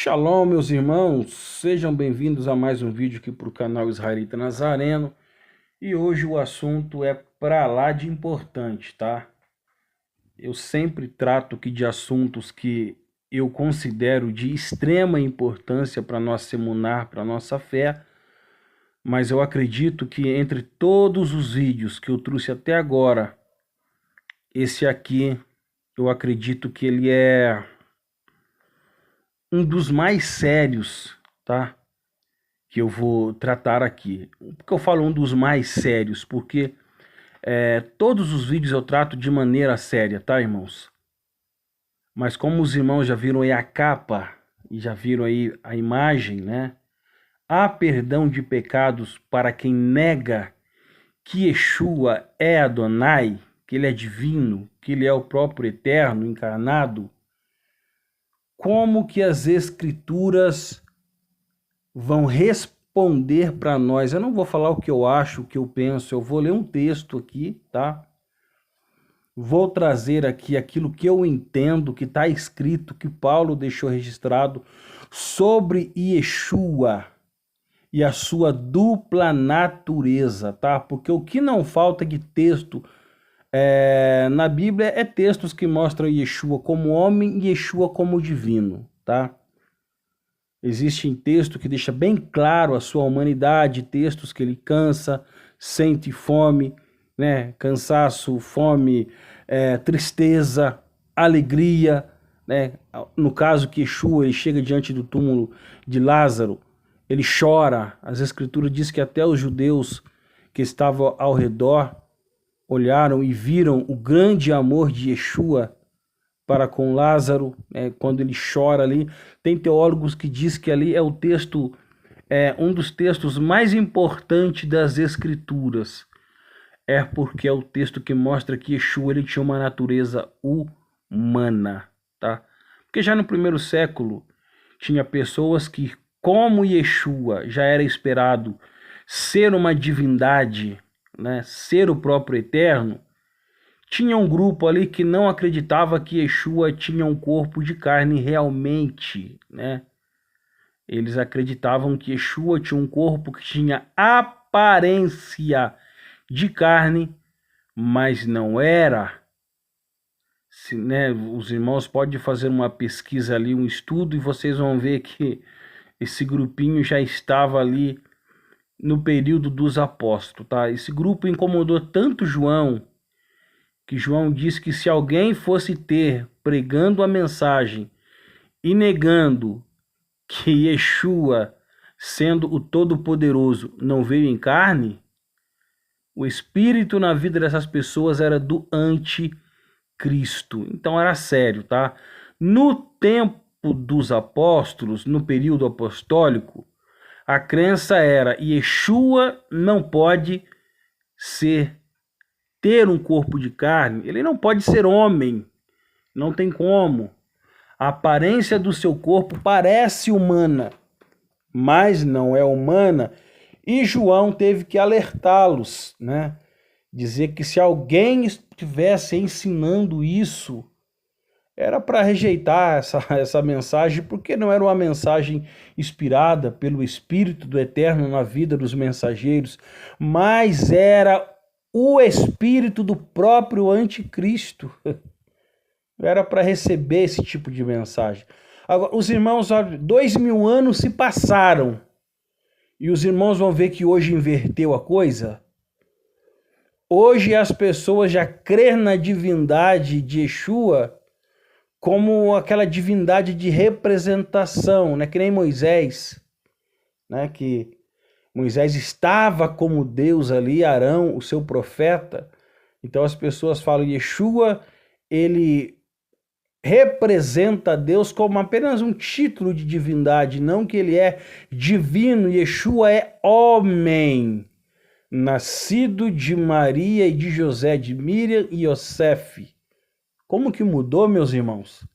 Shalom, meus irmãos, sejam bem-vindos a mais um vídeo aqui para o canal Israelita Nazareno. E hoje o assunto é pra lá de importante, tá? Eu sempre trato aqui de assuntos que eu considero de extrema importância para nossa emunar, para nossa fé, mas eu acredito que entre todos os vídeos que eu trouxe até agora, esse aqui, eu acredito que ele é um dos mais sérios, tá? Que eu vou tratar aqui. Por que eu falo um dos mais sérios? Porque todos os vídeos eu trato de maneira séria, tá, irmãos? Mas como os irmãos já viram aí a capa e já viram aí a imagem, né? Há perdão de pecados para quem nega que Yeshua é Adonai, que ele é divino, que ele é o próprio eterno, encarnado. Como que as escrituras vão responder para nós? Eu não vou falar o que eu acho, o que eu penso, eu vou ler um texto aqui, tá? Vou trazer aqui aquilo que eu entendo, que está escrito, que Paulo deixou registrado sobre Yeshua e a sua dupla natureza, tá? Porque o que não falta de texto na Bíblia é textos que mostram Yeshua como homem e Yeshua como divino, tá? Existe texto que deixa bem claro a sua humanidade, textos que ele cansa, sente fome, né? Cansaço, fome, tristeza, alegria, né? No caso que Yeshua, ele chega diante do túmulo de Lázaro, ele chora. As escrituras dizem que até os judeus que estavam ao redor olharam e viram o grande amor de Yeshua para com Lázaro, quando ele chora ali. Tem teólogos que dizem que ali é o texto, um dos textos mais importantes das Escrituras. É porque é o texto que mostra que Yeshua ele tinha uma natureza humana, tá? Porque já no primeiro século tinha pessoas que, como Yeshua já era esperado ser uma divindade, né, ser o próprio eterno, tinha um grupo ali que não acreditava que Yeshua tinha um corpo de carne realmente, né? Eles acreditavam que Yeshua tinha um corpo que tinha aparência de carne, mas não era. Né, os irmãos podem fazer uma pesquisa ali, um estudo, e vocês vão ver que esse grupinho já estava ali no período dos apóstolos, tá? Esse grupo incomodou tanto João, que João disse que se alguém fosse ter pregando a mensagem e negando que Yeshua, sendo o Todo-Poderoso, não veio em carne, o espírito na vida dessas pessoas era do anticristo. Então era sério, tá? No tempo dos apóstolos, no período apostólico, a crença era: Yeshua não pode ter um corpo de carne, ele não pode ser homem, não tem como. A aparência do seu corpo parece humana, mas não é humana. E João teve que alertá-los, né? Dizer que se alguém estivesse ensinando isso, era para rejeitar essa mensagem, porque não era uma mensagem inspirada pelo Espírito do Eterno na vida dos mensageiros, mas era o espírito do próprio anticristo. Era para receber esse tipo de mensagem. Agora, os irmãos, 2000 anos se passaram, e os irmãos vão ver que hoje inverteu a coisa. Hoje as pessoas já creem na divindade de Yeshua como aquela divindade de representação, né? Que nem Moisés, né? Que Moisés estava como Deus ali, Arão, o seu profeta. Então as pessoas falam, Yeshua, ele representa Deus como apenas um título de divindade, não que ele é divino. Yeshua é homem, nascido de Maria e de José, de Miriam e Yosef. Como que mudou, meus irmãos?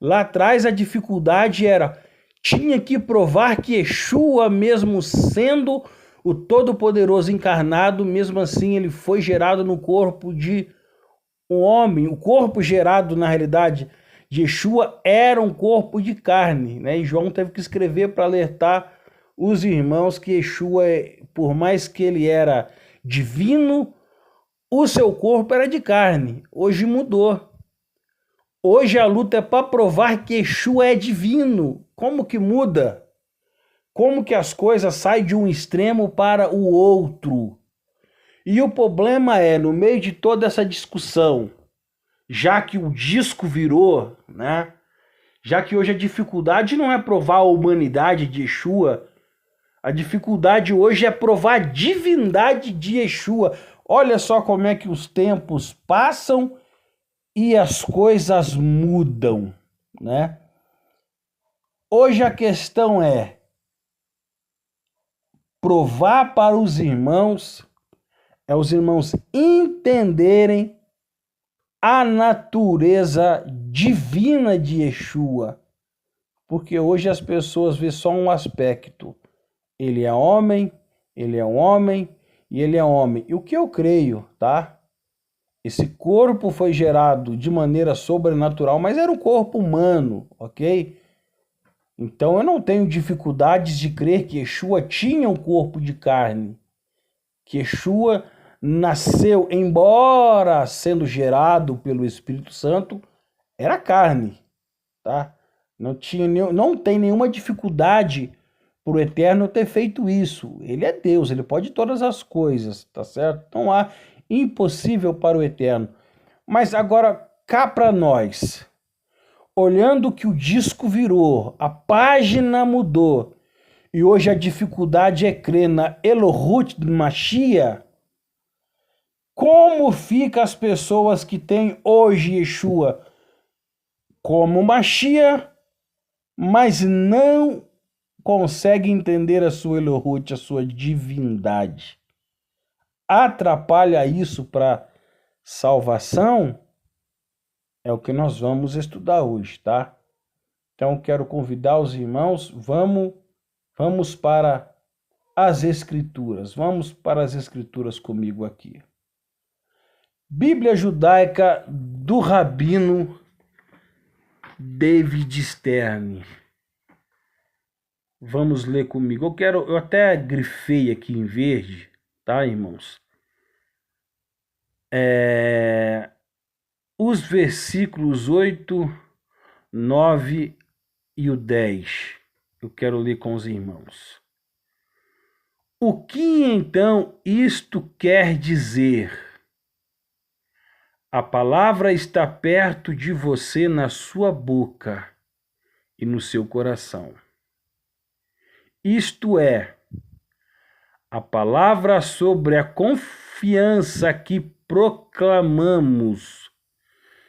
Lá atrás a dificuldade tinha que provar que Yeshua, mesmo sendo o Todo-Poderoso encarnado, mesmo assim ele foi gerado no corpo de um homem. O corpo gerado, na realidade, Yeshua era um corpo de carne, né? E João teve que escrever para alertar os irmãos que Yeshua, por mais que ele era divino, o seu corpo era de carne. Hoje mudou. Hoje a luta é para provar que Yeshua é divino. Como que muda? Como que as coisas saem de um extremo para o outro? E o problema é, no meio de toda essa discussão, já que o disco virou, né? Já que hoje a dificuldade não é provar a humanidade de Yeshua, a dificuldade hoje é provar a divindade de Yeshua. Olha só como é que os tempos passam e as coisas mudam, né? Hoje a questão é provar para os irmãos, os irmãos entenderem a natureza divina de Yeshua. Porque hoje as pessoas vê só um aspecto. Ele é homem, ele é um homem e ele é homem. E o que eu creio, tá? Esse corpo foi gerado de maneira sobrenatural, mas era um corpo humano, ok? Então eu não tenho dificuldades de crer que Yeshua tinha um corpo de carne. Que Yeshua nasceu, embora sendo gerado pelo Espírito Santo, era carne, tá? Não tem nenhuma dificuldade para o Eterno ter feito isso. Ele é Deus, ele pode todas as coisas, tá certo? Não há impossível para o Eterno. Mas agora, cá para nós, olhando que o disco virou, a página mudou, e hoje a dificuldade é crer na Elohut de Mashiach, como fica as pessoas que têm hoje Yeshua como Mashiach, mas não conseguem entender a sua Elohut, a sua divindade? Atrapalha isso para salvação? É o que nós vamos estudar hoje, tá? Então quero convidar os irmãos, vamos para as Escrituras. Vamos para as Escrituras comigo aqui. Bíblia Judaica do Rabino David Stern. Vamos ler comigo. Eu até grifei aqui em verde, tá, irmãos? Os versículos 8, 9 e o 10. Eu quero ler com os irmãos. O que então isto quer dizer? A palavra está perto de você na sua boca e no seu coração. Isto é, a palavra sobre a confiança que proclamamos.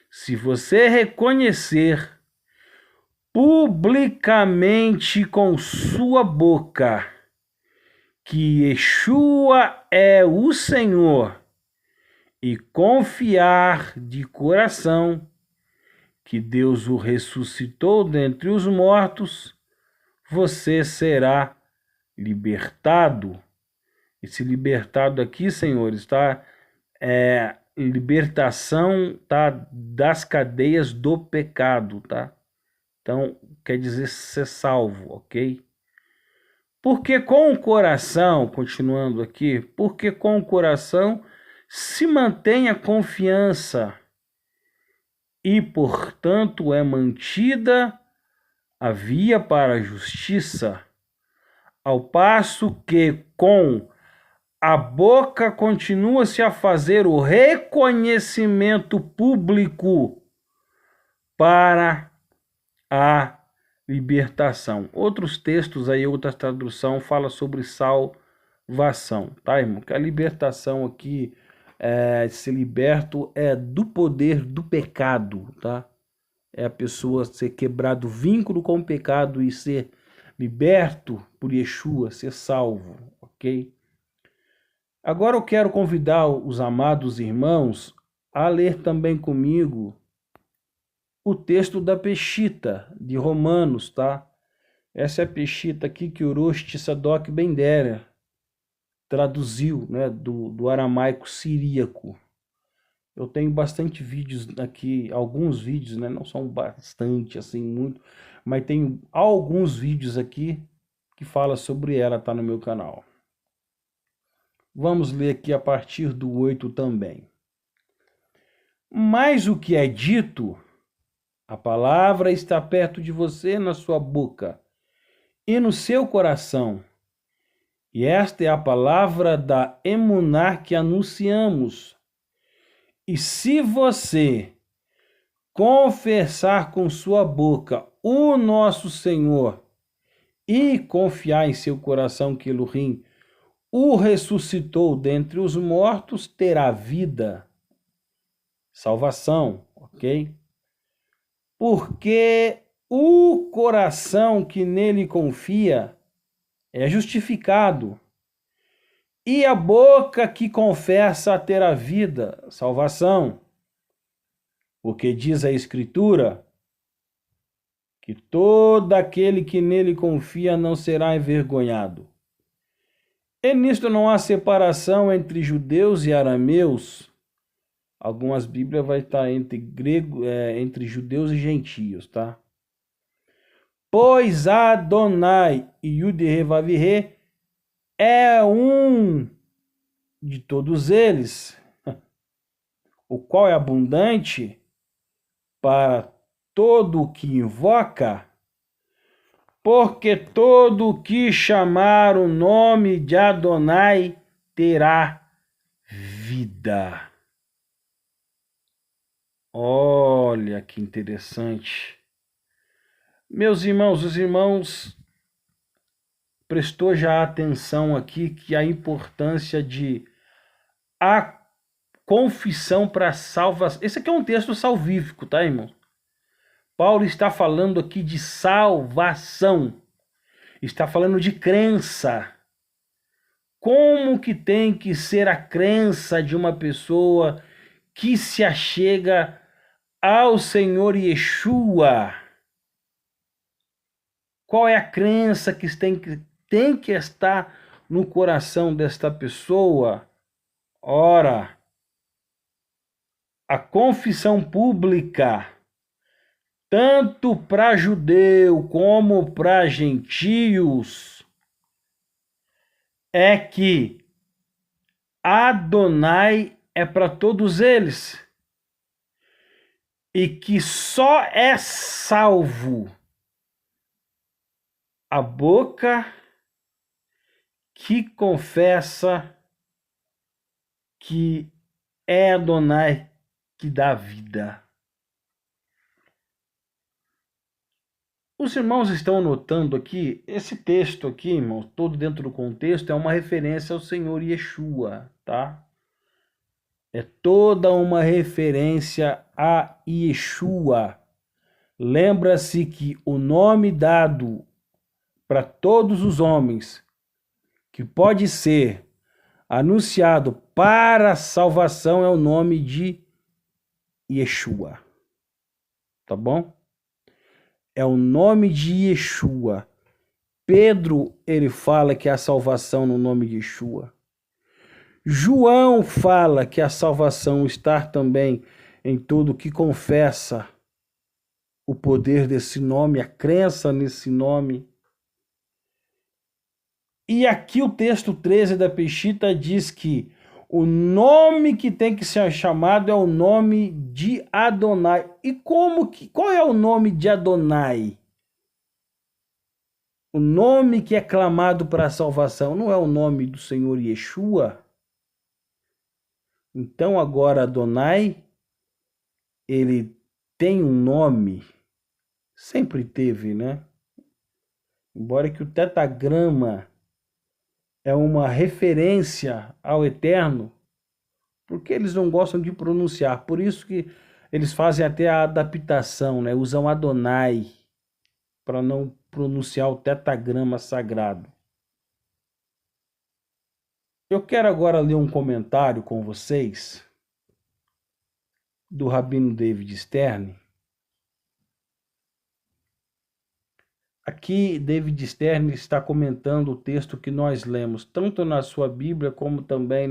Se você reconhecer publicamente com sua boca que Yeshua é o Senhor e confiar de coração que Deus o ressuscitou dentre os mortos, você será libertado. Esse libertado aqui, senhores, tá? Libertação, tá? Das cadeias do pecado, tá? Então, quer dizer ser salvo, ok? Porque com o coração, continuando aqui, porque com o coração se mantém a confiança e, portanto, é mantida a via para a justiça, ao passo que com a boca continua-se a fazer o reconhecimento público para a libertação. Outros textos aí, outra tradução fala sobre salvação, tá, irmão? Que a libertação aqui, ser liberto é do poder do pecado, tá? É a pessoa ser quebrado vínculo com o pecado e ser liberto por Yeshua, ser salvo, ok? Agora eu quero convidar os amados irmãos a ler também comigo o texto da Peshita, de Romanos, tá? Essa é a Peshita aqui que Orosh Tzadok Ben Dera traduziu, né, do aramaico siríaco. Eu tenho bastante vídeos aqui, alguns vídeos, né? Não são bastante, assim, muito, mas tenho alguns vídeos aqui que fala sobre ela, tá no meu canal. Vamos ler aqui a partir do 8 também. Mas o que é dito, a palavra está perto de você, na sua boca e no seu coração. E esta é a palavra da emuná que anunciamos. E se você confessar com sua boca o nosso Senhor e confiar em seu coração que Elohim o ressuscitou dentre os mortos, terá vida, salvação, ok? Porque o coração que nele confia é justificado, e a boca que confessa terá vida, salvação. Porque diz a Escritura que todo aquele que nele confia não será envergonhado. E nisto não há separação entre judeus e arameus. Algumas Bíblias vai estar entre judeus e gentios, tá? Pois Adonai e Yud-Heh-Vav-Heh é um de todos eles, o qual é abundante para todo o que invoca, porque todo o que chamar o nome de Adonai terá vida. Olha que interessante. Meus irmãos, os irmãos prestou já atenção aqui que a importância de a confissão para salvação. Esse aqui é um texto salvífico, tá, irmão? Paulo está falando aqui de salvação. Está falando de crença. Como que tem que ser a crença de uma pessoa que se achega ao Senhor Yeshua? Qual é a crença que tem que estar no coração desta pessoa? Ora, a confissão pública, tanto para judeu como para gentios, é que Adonai é para todos eles e que só é salvo a boca que confessa que é Adonai que dá vida. Os irmãos estão notando aqui, esse texto aqui, irmãos, todo dentro do contexto, é uma referência ao Senhor Yeshua, tá? É toda uma referência a Yeshua. Lembra-se que o nome dado para todos os homens, que pode ser anunciado para a salvação, é o nome de Yeshua. Tá bom? É o nome de Yeshua. Pedro, ele fala que há salvação no nome de Yeshua. João fala que a salvação está também em todo que confessa o poder desse nome, a crença nesse nome. E aqui o texto 13 da Peshita diz que o nome que tem que ser chamado é o nome de Adonai. E qual é o nome de Adonai? O nome que é clamado para a salvação não é o nome do Senhor Yeshua? Então agora Adonai, ele tem um nome, sempre teve, né? Embora que o tetagrama é uma referência ao Eterno, porque eles não gostam de pronunciar. Por isso que eles fazem até a adaptação, né? Usam Adonai para não pronunciar o tetagrama sagrado. Eu quero agora ler um comentário com vocês do Rabino David Stern. Aqui, David Stern está comentando o texto que nós lemos, tanto na sua Bíblia como também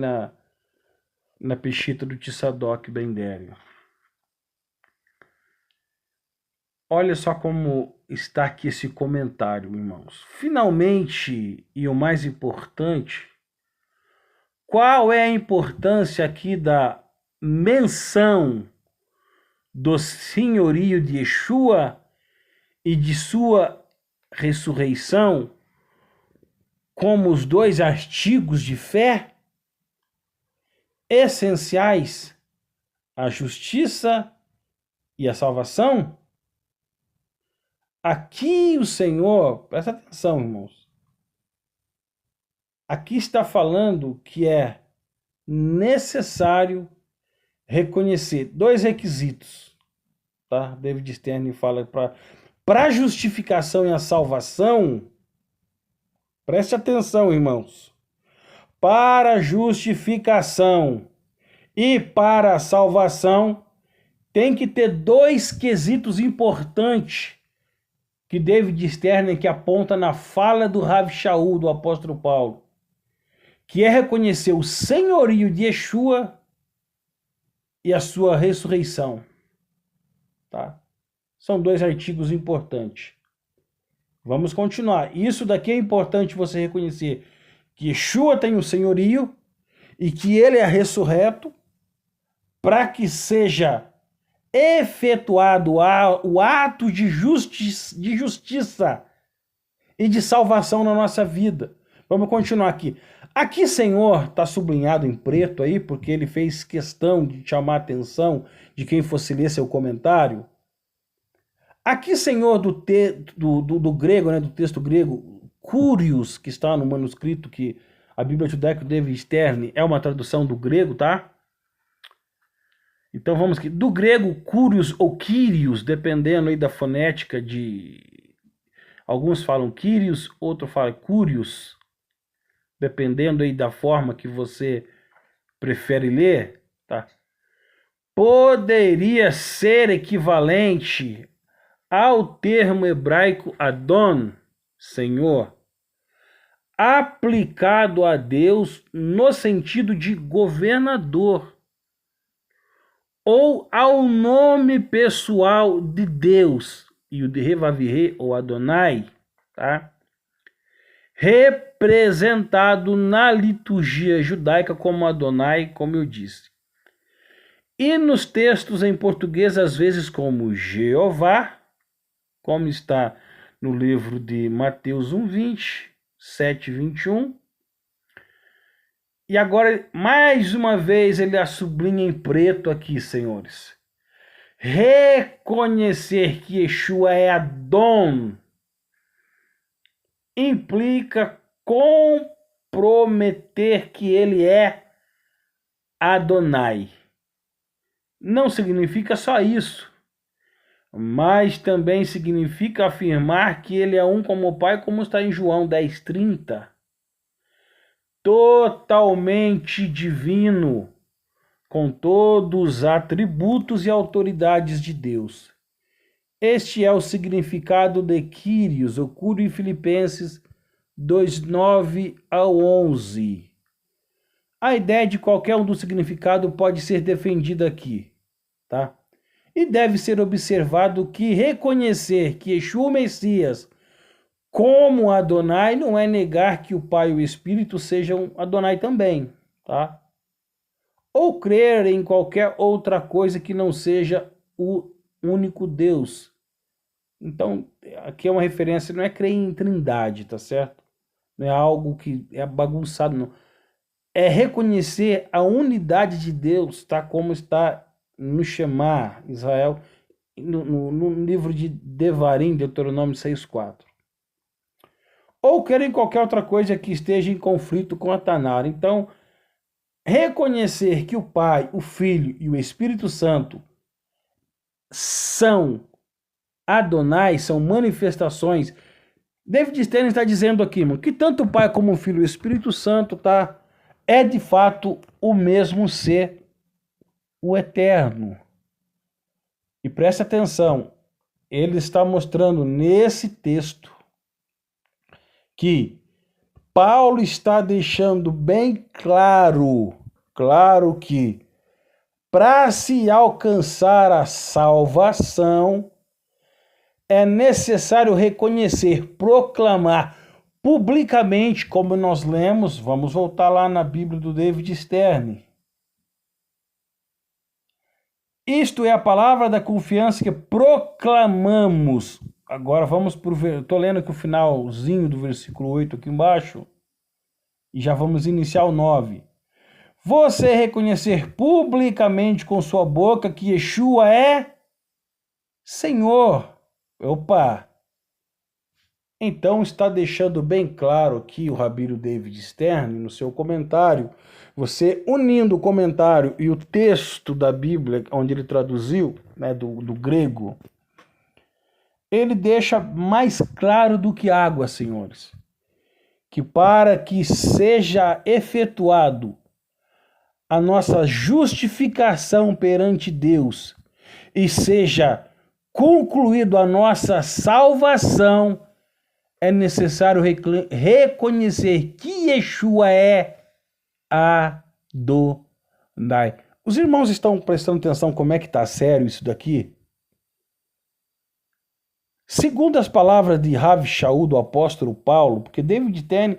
na Peshita do Tzadok Ben Deria. Olha só como está aqui esse comentário, irmãos. Finalmente, e o mais importante, qual é a importância aqui da menção do senhorio de Yeshua e de sua ressurreição como os dois artigos de fé essenciais à justiça e à salvação? Aqui o Senhor, presta atenção, irmãos, aqui está falando que é necessário reconhecer dois requisitos, tá? David Stern fala para a justificação e a salvação, preste atenção, irmãos, para a justificação e para a salvação tem que ter dois quesitos importantes que David Stern que aponta na fala do Rav Shaul, do apóstolo Paulo, que é reconhecer o senhorio de Yeshua e a sua ressurreição. Tá? São dois artigos importantes. Vamos continuar. Isso daqui é importante você reconhecer que Yeshua tem o senhorio e que ele é ressurreto para que seja efetuado o ato de justiça e de salvação na nossa vida. Vamos continuar aqui. Aqui, Senhor, está sublinhado em preto aí, porque ele fez questão de chamar a atenção de quem fosse ler seu comentário. Aqui, Senhor, do grego, né, do texto grego, Curios, que está no manuscrito que a Bíblia Judaica David Stern é uma tradução do grego, tá? Então vamos aqui, do grego Curios ou Kyrios, dependendo aí da fonética de... Alguns falam Kyrios, outros falam Curios, dependendo aí da forma que você prefere ler, tá? Poderia ser equivalente ao termo hebraico Adon, Senhor, aplicado a Deus no sentido de governador, ou ao nome pessoal de Deus, e o de Revavirê, ou Adonai, tá? Representado na liturgia judaica como Adonai, como eu disse. E nos textos em português, às vezes como Jeová, como está no livro de Mateus 1:20, 7:21. E agora, mais uma vez, ele a sublinha em preto aqui, senhores. Reconhecer que Yeshua é Adon implica comprometer que ele é Adonai. Não significa só isso, mas também significa afirmar que ele é um como o Pai, como está em João 10:30. Totalmente divino, com todos os atributos e autoridades de Deus. Este é o significado de Kyrios, oculto em Filipenses 2:9 ao 11. A ideia de qualquer um do significado pode ser defendida aqui, tá? E deve ser observado que reconhecer que Yeshua o Messias como Adonai não é negar que o Pai e o Espírito sejam Adonai também, tá? Ou crer em qualquer outra coisa que não seja o único Deus. Então, aqui é uma referência, não é crer em trindade, tá certo? Não é algo que é bagunçado, não. É reconhecer a unidade de Deus, tá? Como está no Shema, Israel, no livro de Devarim, Deuteronômio 6:4. Ou querem qualquer outra coisa que esteja em conflito com a Tanara. Então, reconhecer que o Pai, o Filho e o Espírito Santo são Adonai, são manifestações. David Stern está dizendo aqui, mano, que tanto o Pai como o Filho e o Espírito Santo, tá, é de fato o mesmo ser, o eterno. E preste atenção, ele está mostrando nesse texto que Paulo está deixando bem claro claro que para se alcançar a salvação é necessário reconhecer, proclamar publicamente, como nós lemos, vamos voltar lá na Bíblia do David Stern. Isto é a palavra da confiança que proclamamos. Agora vamos para o... Estou lendo aqui o finalzinho do versículo 8 aqui embaixo. E já vamos iniciar o 9. Você reconhecer publicamente com sua boca que Yeshua é Senhor. Opa! Então está deixando bem claro aqui o Rabino David Stern no seu comentário. Você unindo o comentário e o texto da Bíblia, onde ele traduziu, né, do grego, ele deixa mais claro do que água, senhores, que para que seja efetuado a nossa justificação perante Deus e seja concluído a nossa salvação, é necessário reconhecer que Yeshua é Adonai. Os irmãos estão prestando atenção como é que está sério isso daqui? Segundo as palavras de Rav Shaul, do apóstolo Paulo, porque David Stern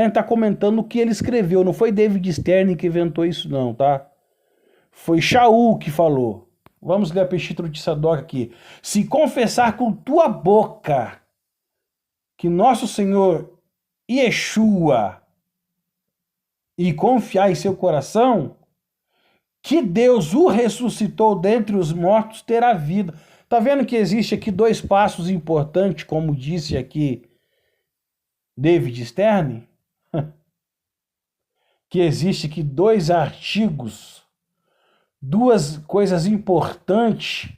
está comentando o que ele escreveu, não foi David Stern que inventou isso não, tá? Foi Shaul que falou. Vamos ler a Peshitro de Sadoc aqui. Se confessar com tua boca que nosso Senhor Yeshua e confiar em seu coração que Deus o ressuscitou dentre os mortos, terá vida. Tá vendo que existe aqui dois passos importantes, como disse aqui David Stern? Que existe aqui dois artigos, duas coisas importantes,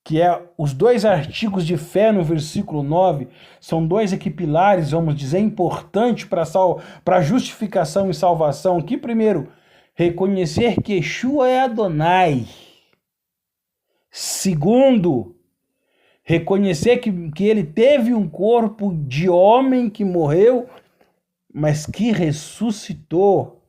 que é os dois artigos de fé no versículo 9, são dois aqui pilares, vamos dizer, importantes para justificação e salvação. Aqui, primeiro, reconhecer que Yeshua é Adonai. Segundo, reconhecer que ele teve um corpo de homem que morreu, mas que ressuscitou.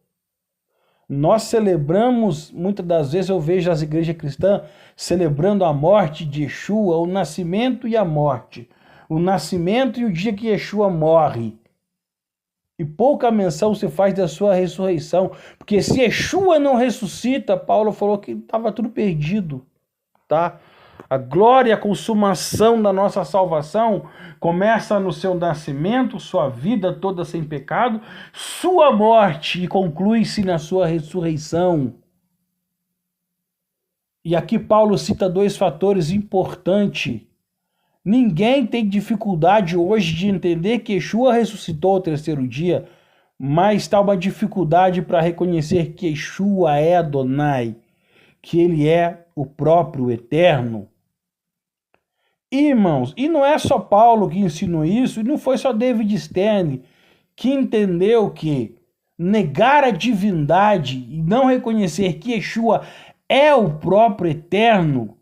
Nós celebramos, muitas das vezes eu vejo as igrejas cristãs celebrando a morte de Yeshua, o nascimento e a morte. O nascimento e o dia que Yeshua morre. E pouca menção se faz da sua ressurreição. Porque se Yeshua não ressuscita, Paulo falou que estava tudo perdido. Tá? A glória e a consumação da nossa salvação começa no seu nascimento, sua vida toda sem pecado, sua morte e conclui-se na sua ressurreição. E aqui Paulo cita dois fatores importantes. Ninguém tem dificuldade hoje de entender que Yeshua ressuscitou ao terceiro dia, mas está uma dificuldade para reconhecer que Yeshua é Adonai, que ele é o próprio Eterno. Irmãos, e não é só Paulo que ensinou isso, e não foi só David Stern que entendeu que negar a divindade e não reconhecer que Yeshua é o próprio Eterno,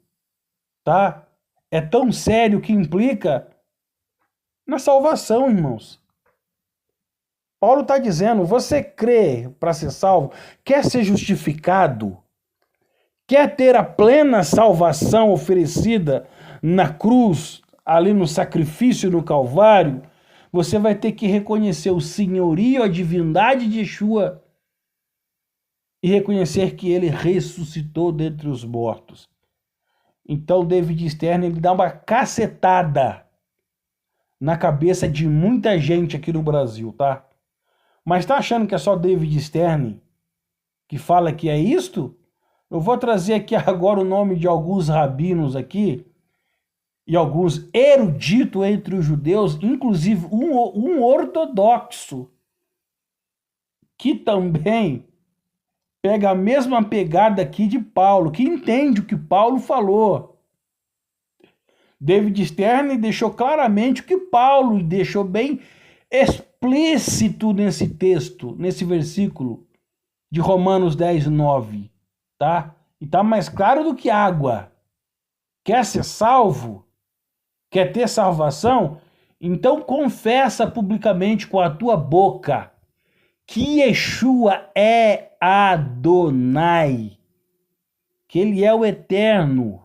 tá? É tão sério que implica na salvação, irmãos. Paulo está dizendo, você crê para ser salvo, quer ser justificado, quer ter a plena salvação oferecida na cruz, ali no sacrifício no Calvário, você vai ter que reconhecer o senhorio, a divindade de Yeshua e reconhecer que ele ressuscitou dentre os mortos. Então David Stern ele dá uma cacetada na cabeça de muita gente aqui no Brasil, tá? Mas tá achando que é só David Stern que fala que é isto? Eu vou trazer aqui agora o nome de alguns rabinos aqui, e alguns eruditos entre os judeus, inclusive um ortodoxo, que também pega a mesma pegada aqui de Paulo, que entende o que Paulo falou. David Stern deixou claramente o que Paulo deixou bem explícito nesse texto, nesse versículo de Romanos 10, 9. Tá? E tá mais claro do que água. Quer ser salvo? Quer ter salvação? Então confessa publicamente com a tua boca que Yeshua é Adonai, que ele é o eterno.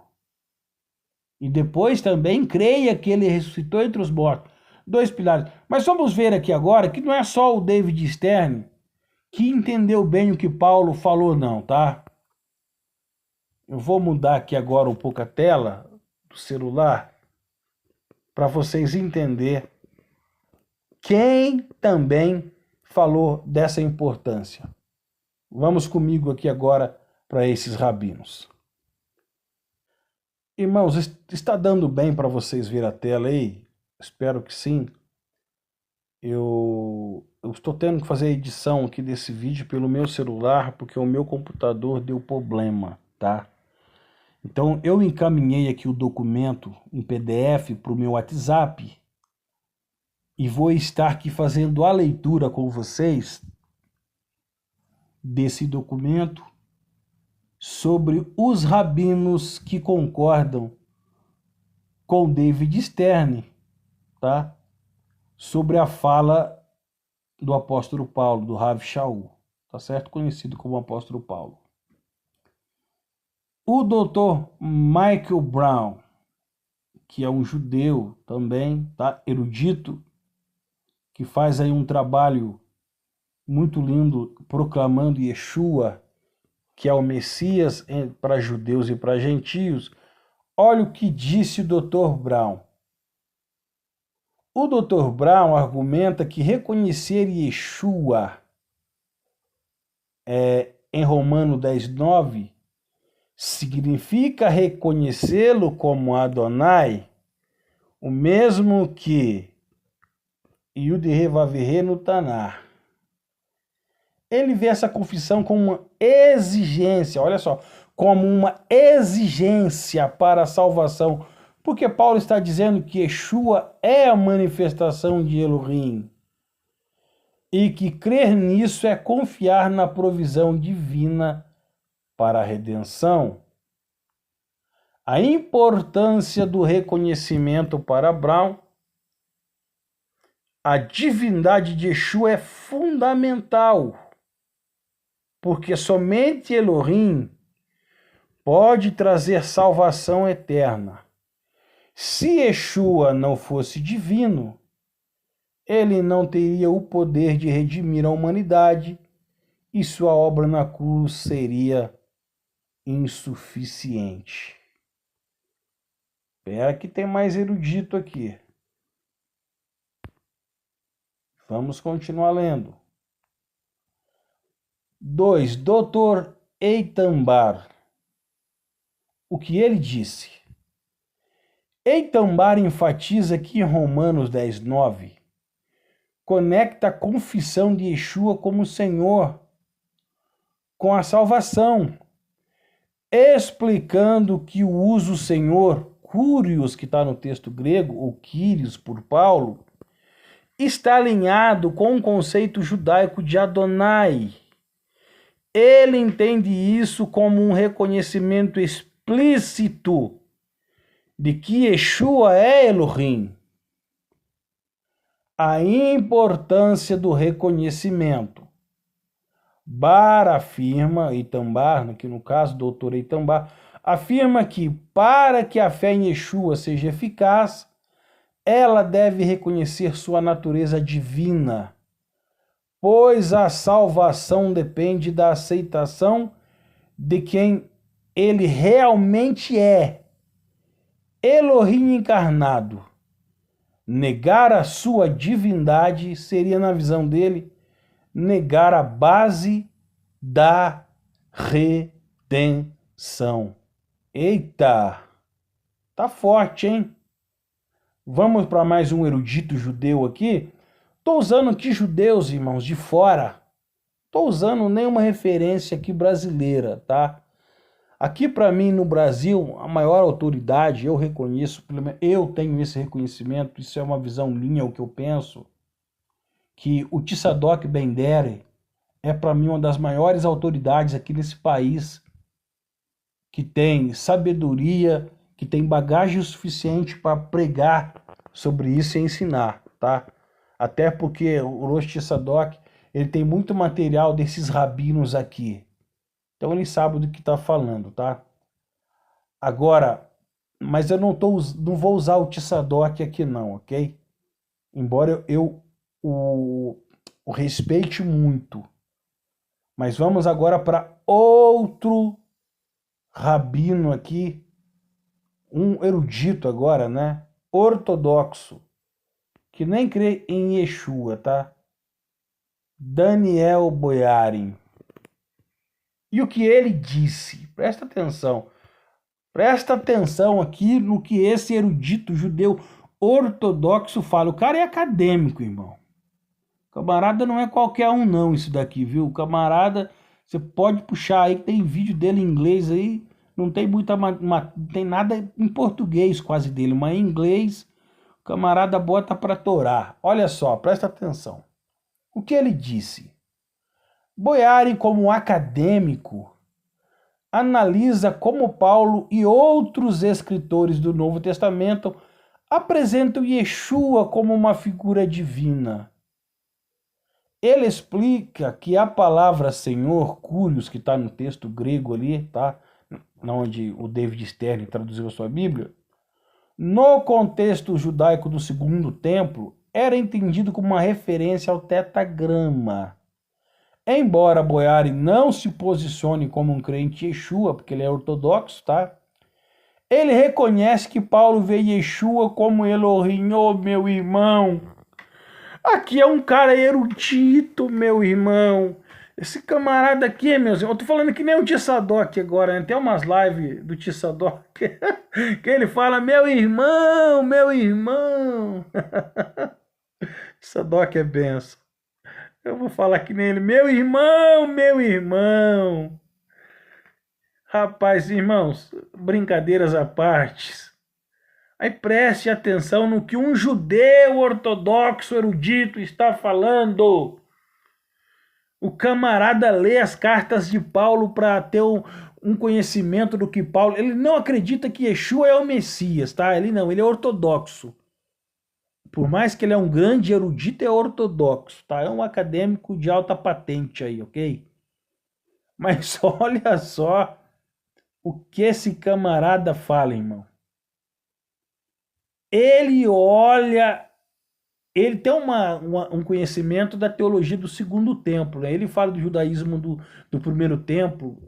E depois também creia que ele ressuscitou entre os mortos. Dois pilares. Mas vamos ver aqui agora que não é só o David Stern que entendeu bem o que Paulo falou, não, tá? Eu vou mudar aqui agora um pouco a tela do celular para vocês entenderem quem também falou dessa importância. Vamos comigo aqui agora para esses rabinos. Irmãos, está dando bem para vocês ver a tela aí? Espero que sim. Eu estou tendo que fazer a edição aqui desse vídeo pelo meu celular, porque o meu computador deu problema, tá? Então eu encaminhei aqui o documento em PDF para o meu WhatsApp e vou estar aqui fazendo a leitura com vocês desse documento sobre os rabinos que concordam com David Stern, tá? Sobre a fala do apóstolo Paulo, do Rav Shaul, tá certo? Conhecido como apóstolo Paulo. O doutor Michael Brown, que é um judeu também, tá? Erudito, que faz aí um trabalho muito lindo proclamando Yeshua, que é o Messias para judeus e para gentios. Olha o que disse o Dr. Brown. O Dr. Brown argumenta que reconhecer Yeshua em Romano 10:9 significa reconhecê-lo como Adonai, o mesmo que Yud-He-Vav-He no Tanar. Ele vê essa confissão como uma exigência, olha só, como uma exigência para a salvação, porque Paulo está dizendo que Yeshua é a manifestação de Elohim, e que crer nisso é confiar na provisão divina para a redenção. A importância do reconhecimento para Brown, a divindade de Yeshua é fundamental, porque somente Elohim pode trazer salvação eterna. Se Yeshua não fosse divino, ele não teria o poder de redimir a humanidade e sua obra na cruz seria insuficiente. Espera que tem mais erudito aqui. Vamos continuar lendo. 2. Dr. Eitan Bar. O que ele disse? Eitan Bar enfatiza que em Romanos 10:9 conecta a confissão de Yeshua como Senhor com a salvação, explicando que o uso Senhor, Kyrios, que está no texto grego, ou Kyrios por Paulo, está alinhado com o conceito judaico de Adonai. Ele entende isso como um reconhecimento explícito de que Yeshua é Elohim. A importância do reconhecimento. Bar afirma, Eitan Bar, que no caso, doutor Eitan Bar, afirma que para que a fé em Yeshua seja eficaz, ela deve reconhecer sua natureza divina, pois a salvação depende da aceitação de quem ele realmente é, Elohim encarnado. Negar a sua divindade seria, na visão dele, negar a base da redenção. Eita! Tá forte, hein? Vamos para mais um erudito judeu aqui. Estou usando aqui judeus, irmãos, de fora. Estou usando nenhuma referência aqui brasileira, tá? Aqui para mim no Brasil, a maior autoridade, eu reconheço, eu tenho esse reconhecimento, isso é uma visão minha, o que eu penso, que o Tzadok Ben-Deri é para mim uma das maiores autoridades aqui nesse país, que tem sabedoria, que tem bagagem suficiente para pregar sobre isso e ensinar, tá? Até porque o Rosh Tzadok, ele tem muito material desses rabinos aqui. Então ele sabe do que está falando, tá? Agora, mas eu não vou usar o Tissadoc aqui não, ok? Embora eu o respeite muito. Mas vamos agora para outro rabino aqui, um erudito agora, né? Ortodoxo, que nem crê em Yeshua, tá? Daniel Boyarin. E o que ele disse? Presta atenção. Presta atenção aqui no que esse erudito judeu ortodoxo fala. O cara é acadêmico, irmão. Camarada não é qualquer um não, isso daqui, viu? Camarada, você pode puxar aí, tem vídeo dele em inglês aí, não tem tem nada em português quase dele, mas em inglês o camarada bota para torar. Olha só, presta atenção. O que ele disse? Boyarin, como acadêmico, analisa como Paulo e outros escritores do Novo Testamento apresentam Yeshua como uma figura divina. Ele explica que a palavra Senhor, Curios, que está no texto grego ali, tá? Onde o David Stern traduziu a sua Bíblia, no contexto judaico do Segundo Templo, era entendido como uma referência ao tetagrama. Embora Boyarin não se posicione como um crente Yeshua, porque ele é ortodoxo, tá? Ele reconhece que Paulo vê Yeshua como Elohim, oh, meu irmão. Aqui é um cara erudito, meu irmão. Esse camarada aqui, meus irmãos, eu tô falando que nem o Tissadoc agora, né? Tem umas lives do Tissadoc que ele fala, meu irmão, meu irmão. Tissadoc é benção. Eu vou falar que nem ele, meu irmão, meu irmão. Rapaz, irmãos, brincadeiras à parte. Aí preste atenção no que um judeu ortodoxo erudito está falando. O camarada lê as cartas de Paulo para ter um conhecimento do que Paulo... Ele não acredita que Yeshua é o Messias, tá? Ele não, ele é ortodoxo. Por mais que ele é um grande erudito, é ortodoxo, tá? É um acadêmico de alta patente aí, ok? Mas olha só o que esse camarada fala, irmão. Ele olha, ele tem um conhecimento da teologia do Segundo Templo, né? Ele fala do judaísmo do Primeiro Templo,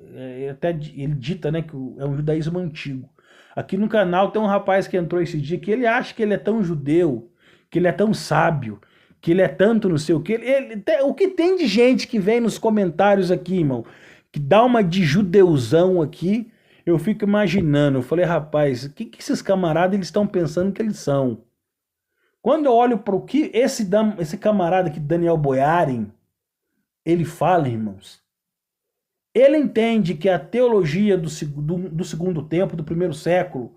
até ele dita, né, que é um judaísmo antigo. Aqui no canal tem um rapaz que entrou esse dia que ele acha que ele é tão judeu, que ele é tão sábio, que ele é tanto não sei o que. O que tem de gente que vem nos comentários aqui, irmão, que dá uma de judeuzão aqui. Eu fico imaginando, eu falei, rapaz, o que esses camaradas eles estão pensando que eles são? Quando eu olho para o que esse camarada aqui, Daniel Boyarin, ele fala, irmãos, ele entende que a teologia do Segundo Templo, do primeiro século,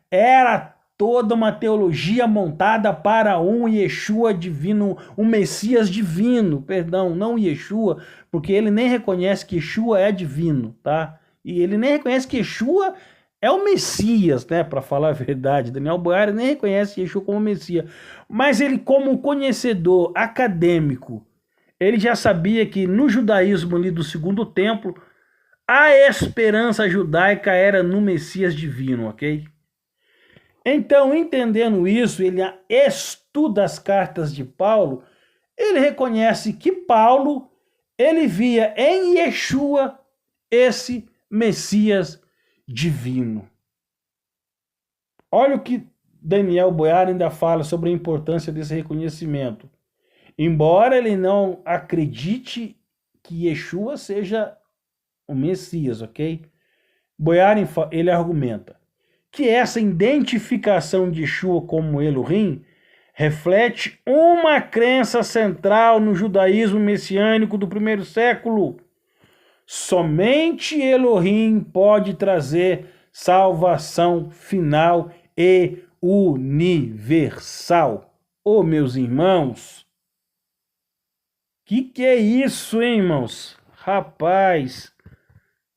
era toda uma teologia montada para um Yeshua divino, um Messias divino, perdão, não Yeshua, porque ele nem reconhece que Yeshua é divino, tá? E ele nem reconhece que Yeshua é o Messias, né? Para falar a verdade. Daniel Boyarin nem reconhece Yeshua como Messias. Mas ele, como conhecedor acadêmico, ele já sabia que no judaísmo ali do Segundo Templo, a esperança judaica era no Messias divino, ok? Então, entendendo isso, ele estuda as cartas de Paulo, ele reconhece que Paulo, ele via em Yeshua esse Messias divino. Olha o que Daniel Boyarin ainda fala sobre a importância desse reconhecimento. Embora ele não acredite que Yeshua seja o Messias, ok? Boyarin, ele argumenta que essa identificação de Yeshua como Elohim reflete uma crença central no judaísmo messiânico do primeiro século. Somente Elohim pode trazer salvação final e universal. Ô, meus irmãos, que é isso, hein, irmãos? Rapaz,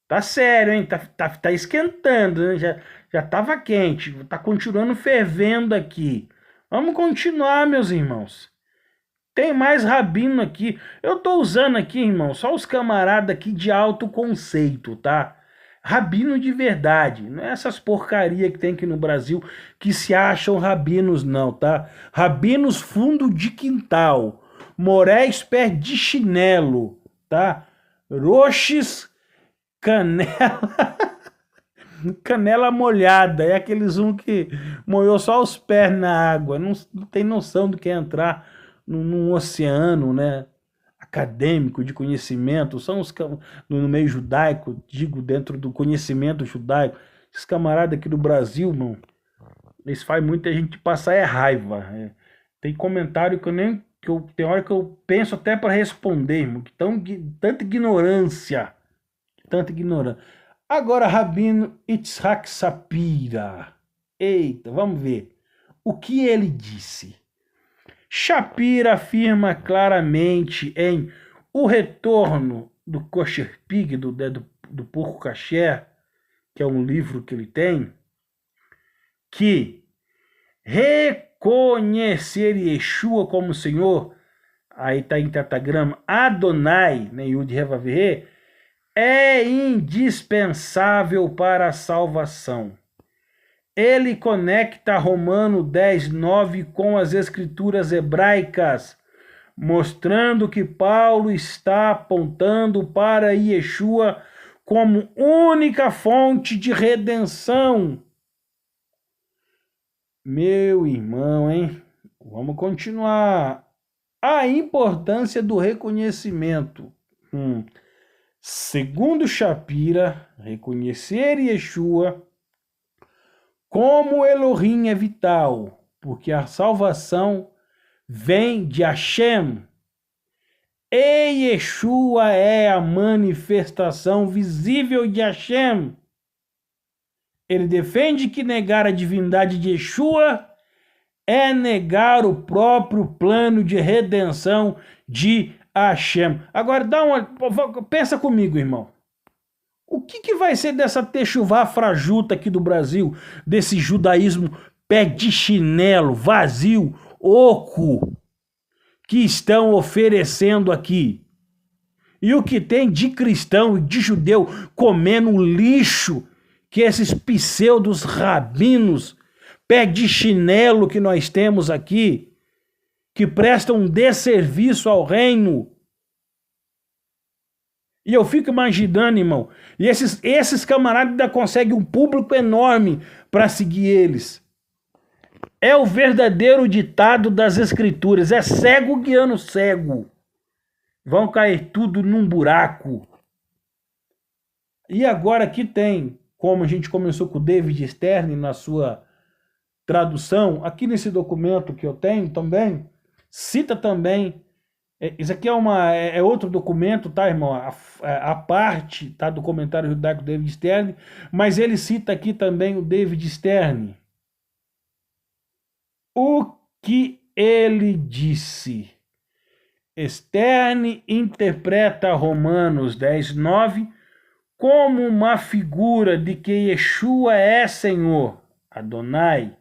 tá sério, hein? Tá esquentando, né? Já tava quente, tá continuando fervendo aqui. Vamos continuar, meus irmãos. Tem mais rabino aqui. Eu tô usando aqui, irmão, só os camaradas aqui de alto conceito, tá? Rabino de verdade. Não é essas porcaria que tem aqui no Brasil que se acham rabinos, não, tá? Rabinos fundo de quintal. Moréis pé de chinelo, tá? Roches canela, canela molhada. É aqueles um que molhou só os pés na água. Não tem noção do que é entrar num oceano, né? Acadêmico, de conhecimento, são os no meio judaico, digo, dentro do conhecimento judaico. Esses camaradas aqui do Brasil, mano, eles fazem muita gente passar raiva. Tem comentário que eu nem. Tem hora que eu penso até para responder, irmão, que tanta ignorância. Tanta ignorância. Agora, Rabino Itzhak Sapira. Eita, vamos ver. O que ele disse? Shapira afirma claramente em O Retorno do Kosher Pig, do Porco Kasher, que é um livro que ele tem, que reconhecer Yeshua como Senhor, aí está em tetagrama, Adonai, né, Yud Revavirê, é indispensável para a salvação. Ele conecta Romano 10:9 com as escrituras hebraicas, mostrando que Paulo está apontando para Yeshua como única fonte de redenção. Meu irmão, hein? Vamos continuar. A importância do reconhecimento. Segundo Shapira, reconhecer Yeshua como Elohim é vital, porque a salvação vem de Hashem. E Yeshua é a manifestação visível de Hashem. Ele defende que negar a divindade de Yeshua é negar o próprio plano de redenção de Hashem. Agora, pensa comigo, irmão. O que vai ser dessa techuvá frajuta aqui do Brasil, desse judaísmo pé de chinelo, vazio, oco, que estão oferecendo aqui? E o que tem de cristão e de judeu comendo o lixo que esses pseudos rabinos, pé de chinelo que nós temos aqui, que prestam um desserviço ao reino? E eu fico imaginando, irmão, e esses camaradas ainda conseguem um público enorme para seguir eles. É o verdadeiro ditado das escrituras, é cego guiando cego. Vão cair tudo num buraco. E agora aqui tem, como a gente começou com o David Stern na sua tradução, aqui nesse documento que eu tenho também, cita também. Isso aqui é outro documento, tá, irmão? A parte, tá, do comentário judaico do David Stern, mas ele cita aqui também o David Stern. O que ele disse? Stern interpreta Romanos 10:9 como uma figura de que Yeshua é Senhor, Adonai.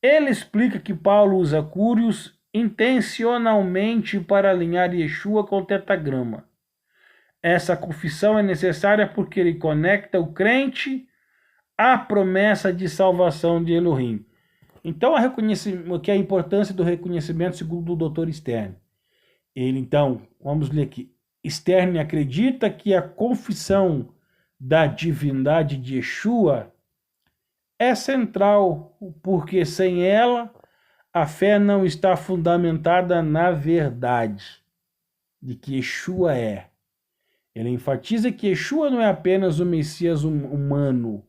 Ele explica que Paulo usa curios intencionalmente para alinhar Yeshua com o tetagrama. Essa confissão é necessária porque ele conecta o crente à promessa de salvação de Elohim. Então, que é a importância do reconhecimento segundo o Dr. Stern. Ele, então, vamos ler aqui. Stern acredita que a confissão da divindade de Yeshua é central, porque sem ela a fé não está fundamentada na verdade de que Yeshua é. Ele enfatiza que Yeshua não é apenas o Messias humano,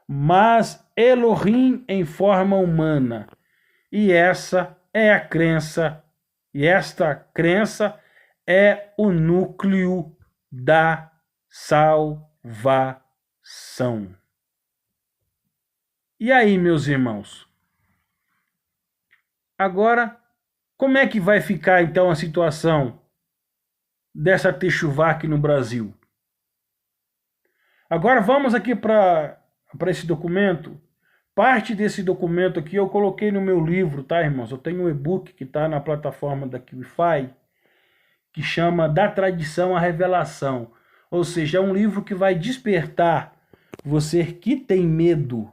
mas Elohim em forma humana. E essa é a crença, e esta crença é o núcleo da salvação. E aí, meus irmãos? Agora, como é que vai ficar então a situação dessa techuvá aqui no Brasil? Agora vamos aqui para esse documento Parte desse documento aqui eu coloquei no meu livro, tá, irmãos? Eu tenho um e-book que está na plataforma da QIFI, que chama Da Tradição à Revelação. Ou seja, é um livro que vai despertar você que tem medo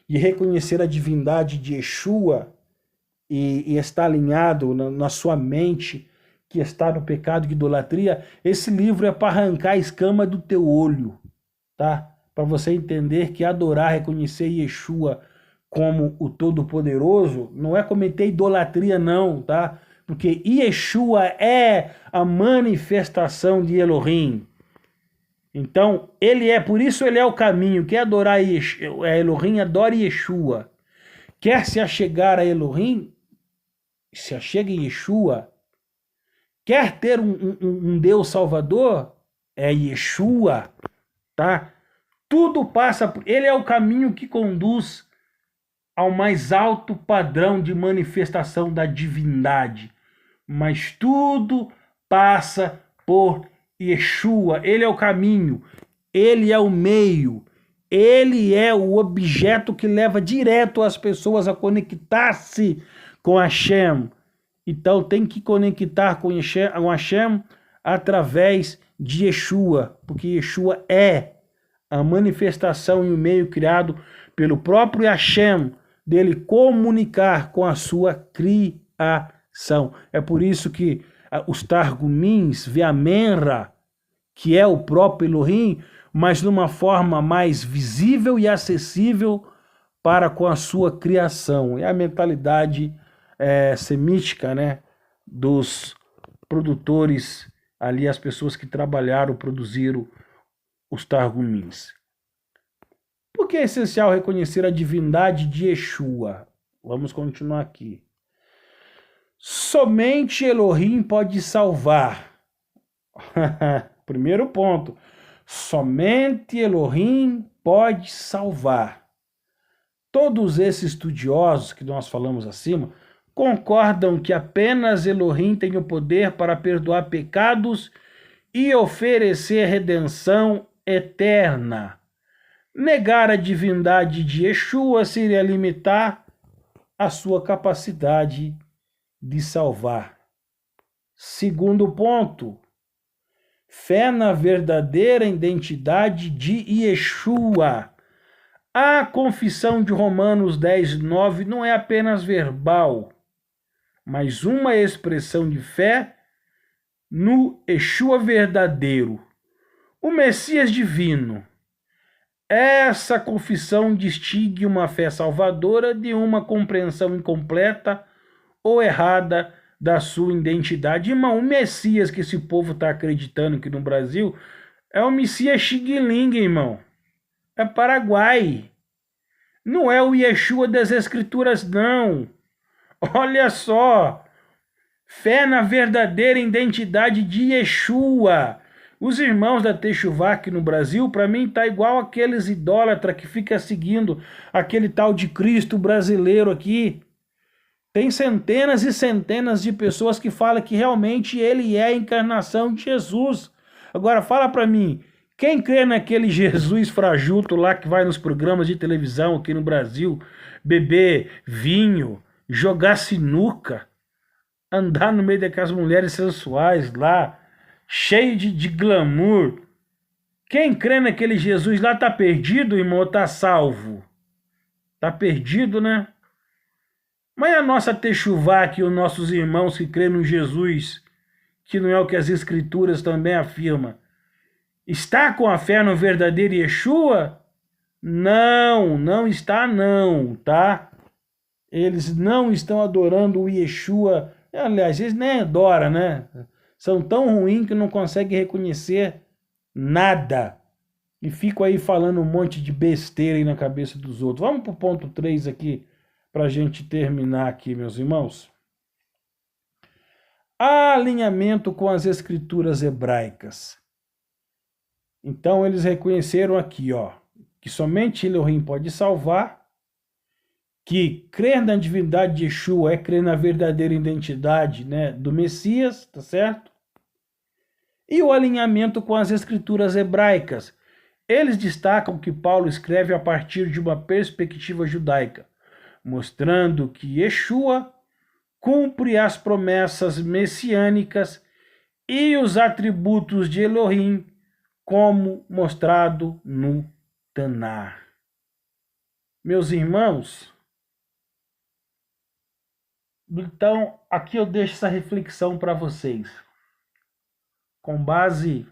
de reconhecer a divindade de Yeshua e está alinhado na sua mente, que está no pecado de idolatria. Esse livro é para arrancar a escama do teu olho, tá? Para você entender que adorar, reconhecer Yeshua como o Todo-Poderoso não é cometer idolatria não, tá? Porque Yeshua é a manifestação de Elohim. Então, por isso ele é o caminho. Quer adorar Elohim, adore Yeshua. Quer se achegar a Elohim, se achega em Yeshua. Quer ter um Deus Salvador, é Yeshua, tá? Tudo passa por... Ele é o caminho que conduz ao mais alto padrão de manifestação da divindade. Mas tudo passa por Yeshua. Ele é o caminho, ele é o meio, ele é o objeto que leva direto as pessoas a conectar-se com Hashem. Então tem que conectar com Hashem através de Yeshua, porque Yeshua é a manifestação e o meio criado pelo próprio Hashem, dele comunicar com a sua criação. É por isso que os Targumins vê a Menra, que é o próprio Elohim, mas numa forma mais visível e acessível para com a sua criação. É a mentalidade semítica, né, dos produtores ali, as pessoas que trabalharam, produziram os Targumins. Por que é essencial reconhecer a divindade de Yeshua? Vamos continuar aqui. Somente Elohim pode salvar. Primeiro ponto. Somente Elohim pode salvar. Todos esses estudiosos que nós falamos acima concordam que apenas Elohim tem o poder para perdoar pecados e oferecer redenção eterna. Negar a divindade de Yeshua seria limitar a sua capacidade de salvar. Segundo ponto, fé na verdadeira identidade de Yeshua. A confissão de Romanos 10:9 não é apenas verbal, mas uma expressão de fé no Yeshua verdadeiro, o Messias divino. Essa confissão distingue uma fé salvadora de uma compreensão incompleta ou errada da sua identidade. Irmão, o Messias que esse povo está acreditando aqui no Brasil é o Messias Xing-Ling, irmão. É Paraguai. Não é o Yeshua das Escrituras, não. Olha só. Fé na verdadeira identidade de Yeshua. Os irmãos da Techuvá aqui no Brasil, para mim, tá igual aqueles idólatras que ficam seguindo aquele tal de Cristo brasileiro aqui. Tem centenas e centenas de pessoas que falam que realmente ele é a encarnação de Jesus. Agora fala para mim, quem crê naquele Jesus frajuto lá que vai nos programas de televisão aqui no Brasil, beber vinho, jogar sinuca, andar no meio daquelas mulheres sensuais lá, cheio de glamour. Quem crê naquele Jesus lá tá perdido, irmão, ou tá salvo? Tá perdido, né? Mas a nossa Techuvá aqui, os nossos irmãos que crêem no Jesus, que não é o que as Escrituras também afirmam, está com a fé no verdadeiro Yeshua? Não, não está não, tá? Eles não estão adorando o Yeshua. Aliás, eles nem adoram, né? São tão ruins que não conseguem reconhecer nada. E ficam aí falando um monte de besteira aí na cabeça dos outros. Vamos para o ponto 3 aqui, para a gente terminar aqui, meus irmãos. Alinhamento com as escrituras hebraicas. Então eles reconheceram aqui, ó, que somente Elohim pode salvar, que crer na divindade de Yeshua é crer na verdadeira identidade, né, do Messias, tá certo? E o alinhamento com as escrituras hebraicas. Eles destacam que Paulo escreve a partir de uma perspectiva judaica, mostrando que Yeshua cumpre as promessas messiânicas e os atributos de Elohim, como mostrado no Tanar. Meus irmãos, então aqui eu deixo essa reflexão para vocês. Com base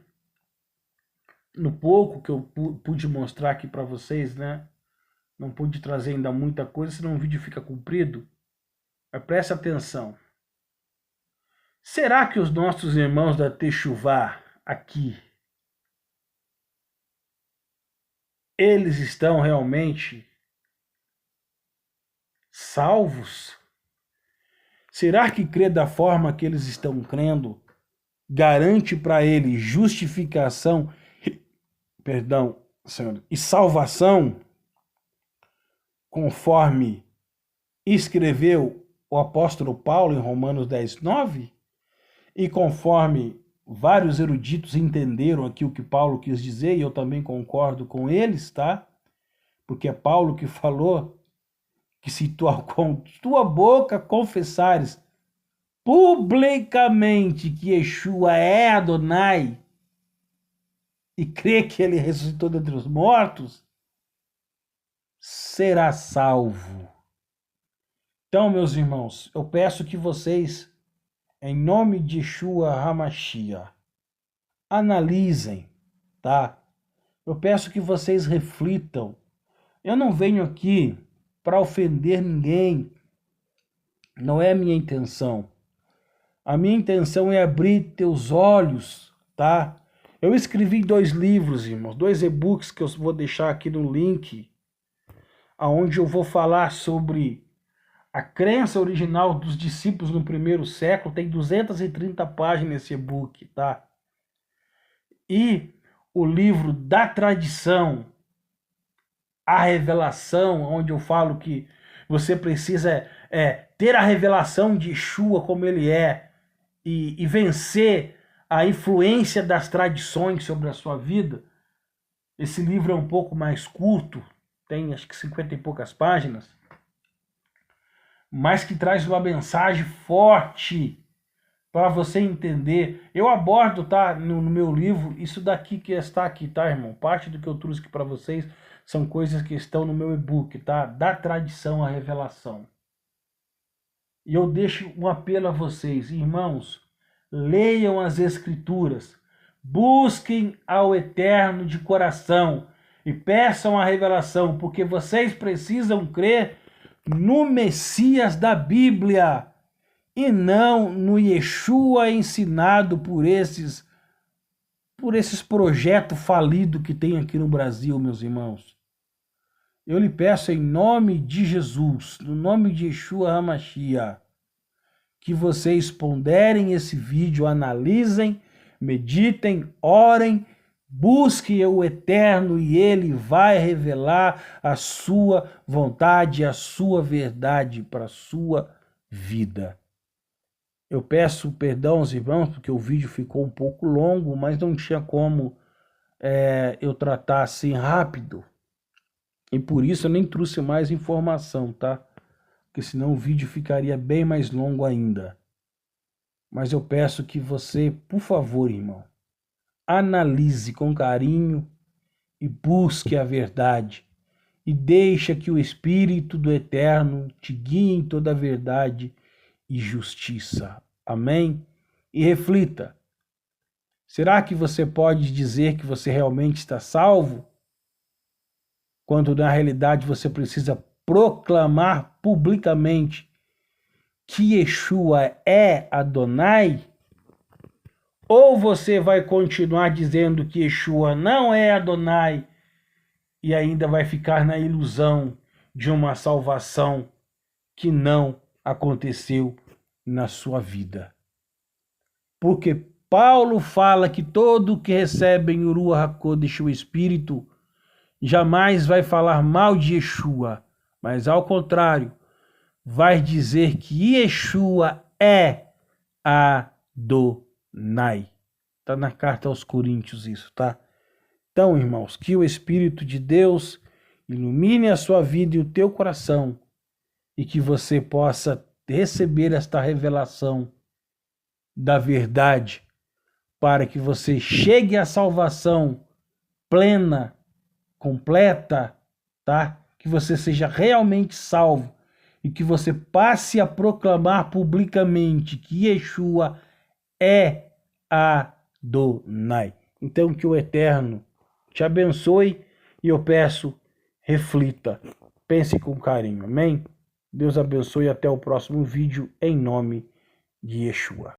no pouco que eu pude mostrar aqui para vocês, né? Não pude trazer ainda muita coisa, senão o vídeo fica comprido. Mas preste atenção. Será que os nossos irmãos da Techuvá aqui, eles estão realmente salvos? Será que crer da forma que eles estão crendo garante para eles justificação, Senhor, e salvação, conforme escreveu o apóstolo Paulo em Romanos 10:9? E conforme vários eruditos entenderam aqui o que Paulo quis dizer, e eu também concordo com eles, tá? Porque é Paulo que falou que se tu com tua boca confessares publicamente que Yeshua é Adonai e crê que ele ressuscitou dentre os mortos, será salvo. Então, meus irmãos, eu peço que vocês, em nome de Yeshua HaMashiach, analisem, tá? Eu peço que vocês reflitam. Eu não venho aqui para ofender ninguém. Não é a minha intenção. A minha intenção é abrir teus olhos, tá? Eu escrevi 2 livros, irmãos, 2 e-books que eu vou deixar aqui no link, aonde eu vou falar sobre a crença original dos discípulos no primeiro século. Tem 230 páginas esse e-book, tá? E o livro da tradição, a revelação, onde eu falo que você precisa ter a revelação de Yeshua como ele é, e vencer a influência das tradições sobre a sua vida. Esse livro é um pouco mais curto, tem acho que 50 e poucas páginas, mas que traz uma mensagem forte para você entender. Eu abordo, tá, no meu livro, isso daqui que está aqui, tá, irmão? Parte do que eu trouxe aqui para vocês são coisas que estão no meu e-book, tá? Da tradição à revelação. E eu deixo um apelo a vocês, irmãos, leiam as Escrituras, busquem ao Eterno de coração e peçam a revelação, porque vocês precisam crer no Messias da Bíblia e não no Yeshua ensinado por esses projetos falidos que tem aqui no Brasil, meus irmãos. Eu lhe peço em nome de Jesus, no nome de Yeshua HaMashiach, que vocês ponderem esse vídeo, analisem, meditem, orem, busquem o Eterno e Ele vai revelar a sua vontade, a sua verdade para a sua vida. Eu peço perdão aos irmãos, porque o vídeo ficou um pouco longo, mas não tinha como eu tratar assim rápido. E por isso eu nem trouxe mais informação, tá? Porque senão o vídeo ficaria bem mais longo ainda. Mas eu peço que você, por favor, irmão, analise com carinho e busque a verdade. E deixa que o Espírito do Eterno te guie em toda a verdade e justiça. Amém? E reflita. Será que você pode dizer que você realmente está salvo? Quando na realidade você precisa proclamar publicamente que Yeshua é Adonai? Ou você vai continuar dizendo que Yeshua não é Adonai e ainda vai ficar na ilusão de uma salvação que não aconteceu na sua vida? Porque Paulo fala que todo que recebe em Ruach HaKodesh, o Espírito, jamais vai falar mal de Yeshua, mas ao contrário, vai dizer que Yeshua é Adonai. Está na carta aos Coríntios isso, tá? Então, irmãos, que o Espírito de Deus ilumine a sua vida e o teu coração, e que você possa receber esta revelação da verdade, para que você chegue à salvação plena, completa, tá? Que você seja realmente salvo e que você passe a proclamar publicamente que Yeshua é Adonai. Então, que o Eterno te abençoe e eu peço, reflita, pense com carinho, amém? Deus abençoe e até o próximo vídeo, em nome de Yeshua.